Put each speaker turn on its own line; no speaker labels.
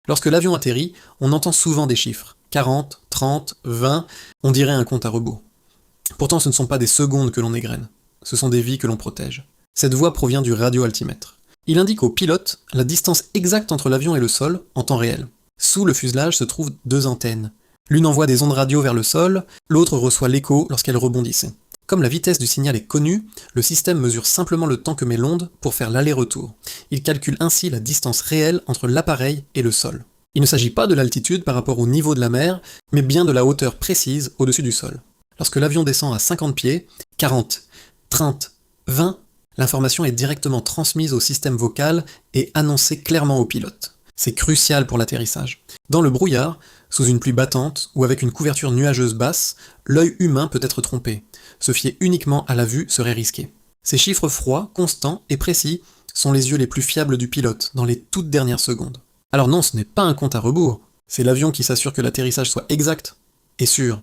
Lorsque l'avion atterrit, on entend souvent des chiffres. 40, 30, 20, on dirait un compte à rebours. Pourtant ce ne sont pas des secondes que l'on égrène, ce sont des vies que l'on protège. Cette voix provient du radioaltimètre. Il indique au pilote la distance exacte entre l'avion et le sol en temps réel. Sous le fuselage se trouvent 2 antennes. L'une envoie des ondes radio vers le sol, l'autre reçoit l'écho lorsqu'elle rebondissait. Comme la vitesse du signal est connue, le système mesure simplement le temps que met l'onde pour faire l'aller-retour. Il calcule ainsi la distance réelle entre l'appareil et le sol. Il ne s'agit pas de l'altitude par rapport au niveau de la mer, mais bien de la hauteur précise au-dessus du sol. Lorsque l'avion descend à 50 pieds, 40, 30, 20, l'information est directement transmise au système vocal et annoncée clairement au pilote. C'est crucial pour l'atterrissage. Dans le brouillard, sous une pluie battante ou avec une couverture nuageuse basse, l'œil humain peut être trompé. Se fier uniquement à la vue serait risqué. Ces chiffres froids, constants et précis sont les yeux les plus fiables du pilote dans les toutes dernières secondes. Alors non, ce n'est pas un compte à rebours, c'est l'avion qui s'assure que l'atterrissage soit exact et sûr.